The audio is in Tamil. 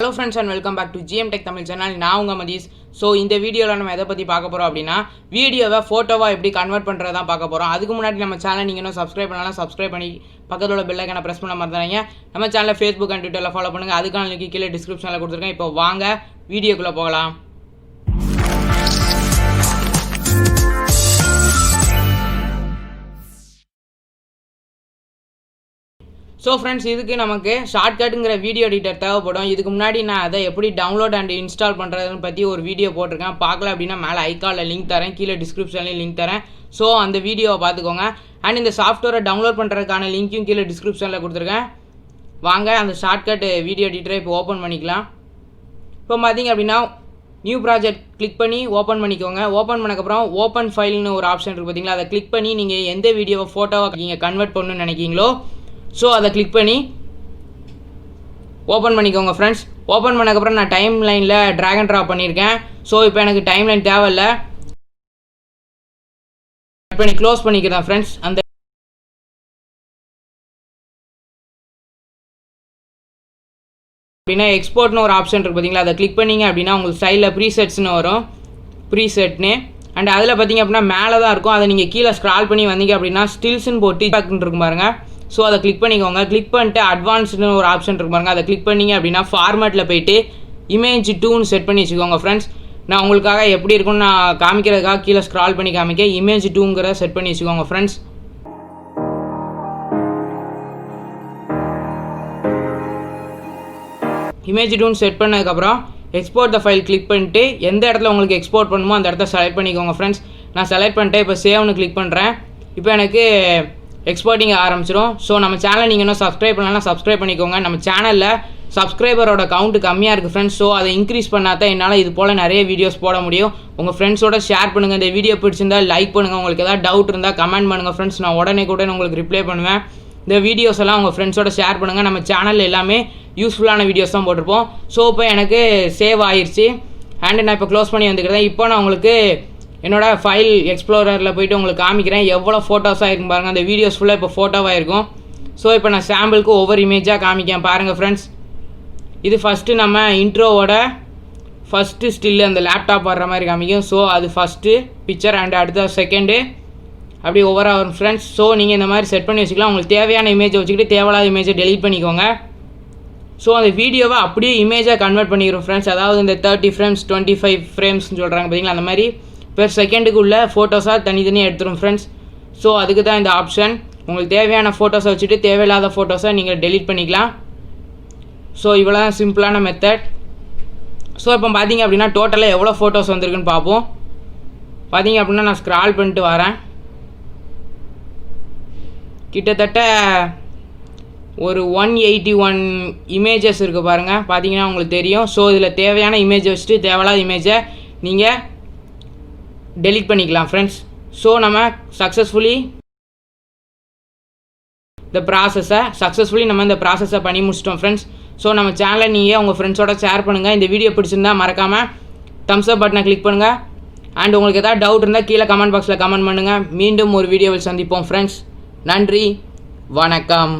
Hello friends and welcome back to G.M TECH TAMIL channel. நான் உங்க மதீஸ். ஸோ இந்த வீடியோவில் நம்ம எதை பற்றி பார்க்க போகிறோம் அப்படின்னா வீடியோவை ஃபோட்டோவாக எப்படி கன்வெர்ட் பண்ணுறது தான் பார்க்க போகிறோம். அதுக்கு முன்னாடி நம்ம சேனல் நீங்கள் இன்னும் சப்ஸ்கிரைப் பண்ணலாம், சப்ஸ்கிரைப் பண்ணி பக்கத்தில் உள்ள பெல் ஐக்கானை ப்ரெஸ் பண்ண மறந்துடாதீங்க. நம்ம சேனலில் ஃபேஸ்புக் அண்ட் ட்விட்டரில் ஃபாலோ பண்ணுங்கள். அதுக்கான லிங்க் கீழே டிஸ்கிரிப்ஷனில் கொடுத்துருக்கேன். இப்போ வாங்க வீடியோக்குள்ளே போகலாம். ஸோ ஃப்ரெண்ட்ஸ், இதுக்கு நமக்கு ஷார்ட்கட்டுங்கிற வீடியோ எடிட்டர் தேவைப்படும். இதுக்கு முன்னாடி நான் அதை எப்படி டவுன்லோட் அண்ட் இன்ஸ்டால் பண்ணுறதுன்னு பற்றி ஒரு வீடியோ போட்டிருக்கேன். பார்க்கல அப்படின்னா மேலே ஐகானில் லிங்க் தரேன், கீழே டிஸ்கிரிப்ஷன்லேயும் லிங்க் தரேன். ஸோ அந்த வீடியோவை பார்த்துக்கோங்க. அண்ட் இந்த சாஃப்ட்வேரை டவுன்லோட் பண்ணுறதுக்கான லிங்க்கும் கீழே டிஸ்கிரிப்ஷனில் கொடுத்துருக்கேன். வாங்க அந்த ஷார்ட்கட் வீடியோ எடிட்டரை இப்போ ஓப்பன் பண்ணிக்கலாம். இப்போ பார்த்தீங்க அப்படின்னா நியூ ப்ராஜெக்ட் கிளிக் பண்ணி ஓப்பன் பண்ணிக்கோங்க. ஓப்பன் பண்ணக்கப்புறம் ஓப்பன் ஃபைல்னு ஒரு ஆப்ஷன் இருக்குது பார்த்தீங்களா, அதை கிளிக் பண்ணி நீங்கள் எந்த வீடியோவை ஃபோட்டோவை நீங்கள் கன்வெர்ட் பண்ணணும்னு நினைக்கிங்களோ ஸோ அதை கிளிக் பண்ணி ஓப்பன் பண்ணிக்கோங்க ஃப்ரெண்ட்ஸ். ஓப்பன் பண்ணக்கப்புறம் நான் டைம் லைனில் ட்ராக் அண்ட் ட்ராப் பண்ணியிருக்கேன். ஸோ இப்போ எனக்கு டைம் லைன் தேவையில்லை, கட் பண்ணி க்ளோஸ் பண்ணிக்கிறேன் ஃப்ரெண்ட்ஸ். அந்த அப்படின்னா எக்ஸ்போர்ட்னு ஒரு ஆப்ஷன் இருக்குது பார்த்தீங்களா, அதை கிளிக் பண்ணிங்க அப்படின்னா உங்களுக்கு ஸ்டைலில் ப்ரீசெட்ஸ்னு வரும், ப்ரீசெட்னு. அண்ட் அதில் பார்த்தீங்க அப்படின்னா மேலே தான் இருக்கும். அதை நீங்கள் கீழே ஸ்க்ரால் பண்ணி வந்தீங்க அப்படின்னா ஸ்டில்ஸ்ன்னு போட்டு பேக்னு இருக்கும் பாருங்கள். ஸோ அதை கிளிக் பண்ணிக்கோங்க. கிளிக் பண்ணிட்டு அட்வான்ஸ்னு ஒரு ஆப்ஷன் இருக்கு பாருங்க, அதை கிளிக் பண்ணிங்க அப்படின்னா ஃபார்மேட்டில் போயிட்டு இமேஜ் 2ன்னு செட் பண்ணி வச்சுக்கோங்க ஃப்ரெண்ட்ஸ். நான் உங்களுக்காக எப்படி இருக்குன்னு நான் காமிக்கிறதுக்காக கீழே ஸ்க்ரால் பண்ணி காமிக்க இமேஜ் 2ங்கிறத செட் பண்ணி வச்சுக்கோங்க ஃப்ரெண்ட்ஸ். இமேஜ் 2ன்னு செட் பண்ணதுக்கப்புறம் எக்ஸ்போர்ட் த ஃபைல் கிளிக் பண்ணிட்டு எந்த இடத்துல உங்களுக்கு எக்ஸ்போர்ட் பண்ணுமோ அந்த இடத்த செலக்ட் பண்ணிக்கோங்க ஃப்ரெண்ட்ஸ். நான் செலக்ட் பண்ணிட்டு இப்போ சேவ்னு கிளிக் பண்ணுறேன். இப்போ எனக்கு எக்ஸ்போர்ட்டிங் ஆரம்பிச்சிடும். ஸோ நம்ம சேனலை நீங்கள் இன்னும் சப்ஸ்கிரைப் பண்ணலாம், சப்ஸ்கிரைப் பண்ணிக்கோங்க. நம்ம சேனலில் சப்ஸ்கிரைபரோட கவுண்ட்டு கம்மியாக இருக்குது ஃப்ரெண்ட்ஸ். ஸோ அதை இன்க்ரீஸ் பண்ணால் தான் என்னால் இது போல் நிறைய வீடியோஸ் போட முடியும். உங்கள் ஃப்ரெண்ட்ஸோட ஷேர் பண்ணுங்கள். இந்த வீடியோ பிடிச்சிருந்தால் லைக் பண்ணுங்கள். உங்களுக்கு ஏதாவது டவுட் இருந்தால் கமெண்ட் பண்ணுங்கள் ஃப்ரெண்ட்ஸ். நான் உடனே உங்களுக்கு ரிப்ளை பண்ணுவேன். இந்த வீடியோஸ் எல்லாம் உங்கள் ஃப்ரெண்ட்ஸோட ஷேர் பண்ணுங்கள். நம்ம சேனலில் எல்லாமே யூஸ்ஃபுல்லான வீடியோஸ் தான் போட்டிருப்போம். ஸோ இப்போ எனக்கு சேவ் ஆயிடுச்சு. அண்ட் நான் இப்போ க்ளோஸ் பண்ணி வந்துக்கிறேன். இப்போ நான் உங்களுக்கு என்னோடய ஃபைல் எக்ஸ்ப்ளோரரில் போய்ட்டு உங்களுக்கு காமிக்கிறேன் எவ்வளோ ஃபோட்டோஸாக இருக்கும் பாருங்கள். அந்த வீடியோஸ் ஃபுல்லாக இப்போ ஃபோட்டோவாக இருக்கும். ஸோ இப்போ நான் சாம்பிளுக்கு ஒவ்வொரு இமேஜாக காமிக்கேன் பாருங்கள் ஃப்ரெண்ட்ஸ். இது ஃபஸ்ட்டு நம்ம இன்ட்ரோவோட ஃபஸ்ட்டு ஸ்டில்லு அந்த லேப்டாப் வர்ற மாதிரி காமிக்கும். ஸோ அது ஃபஸ்ட்டு பிக்சர் அண்ட் அடுத்த செகண்டு அப்படி ஒவ்வொரு வரும் ஃப்ரெண்ட்ஸ். ஸோ நீங்கள் இந்த மாதிரி செட் பண்ணி வச்சுக்கலாம். உங்களுக்கு தேவையான இமேஜை வச்சுக்கிட்டு தேவையில்லாத இமேஜை டெலிட் பண்ணிக்கோங்க. ஸோ அந்த வீடியோவை அப்படியே இமேஜாக கன்வெர்ட் பண்ணிக்கிறோம் ஃப்ரெண்ட்ஸ். அதாவது இந்த 30 ஃப்ரேம்ஸ் 25 ஃப்ரேம்ஸ்னு சொல்கிறாங்க பார்த்தீங்களா, அந்த மாதிரி பெர் செகண்டுக்கு உள்ள ஃபோட்டோஸாக தனித்தனியாக எடுத்துரும் ஃப்ரெண்ட்ஸ். ஸோ அதுக்கு தான் இந்த ஆப்ஷன். உங்களுக்கு தேவையான ஃபோட்டோஸை வச்சுட்டு தேவையில்லாத ஃபோட்டோஸை நீங்கள் டெலிட் பண்ணிக்கலாம். ஸோ இவ்வளோ தான் சிம்பிளான மெத்தட். ஸோ இப்போ பார்த்தீங்க அப்படின்னா டோட்டலாக எவ்வளோ ஃபோட்டோஸ் வந்திருக்குன்னு பார்ப்போம். பார்த்தீங்க அப்படின்னா நான் ஸ்க்ரால் பண்ணிட்டு வரேன். கிட்டத்தட்ட ஒரு 181 இமேஜஸ் இருக்குது பாருங்கள். பார்த்தீங்கன்னா உங்களுக்கு தெரியும். ஸோ இதில் தேவையான இமேஜை வச்சுட்டு தேவையில்லாத இமேஜை நீங்கள் டெலிட் பண்ணிக்கலாம் ஃப்ரெண்ட்ஸ். ஸோ நம்ம சக்ஸஸ்ஃபுல்லி இந்த ப்ராசஸை பண்ணி முடிச்சிட்டோம் ஃப்ரெண்ட்ஸ். ஸோ நம்ம சேனலை நீங்கள் உங்கள் ஃப்ரெண்ட்ஸோட ஷேர் பண்ணுங்கள். இந்த வீடியோ பிடிச்சிருந்தா மறக்காமல் தம்ஸ் அப் பட்டனை கிளிக் பண்ணுங்கள். அண்ட் உங்களுக்கு எதாவது டவுட் இருந்தால் கீழே கமெண்ட் பாக்ஸில் கமெண்ட் பண்ணுங்கள். மீண்டும் ஒரு வீடியோவில் சந்திப்போம் ஃப்ரெண்ட்ஸ். நன்றி, வணக்கம்.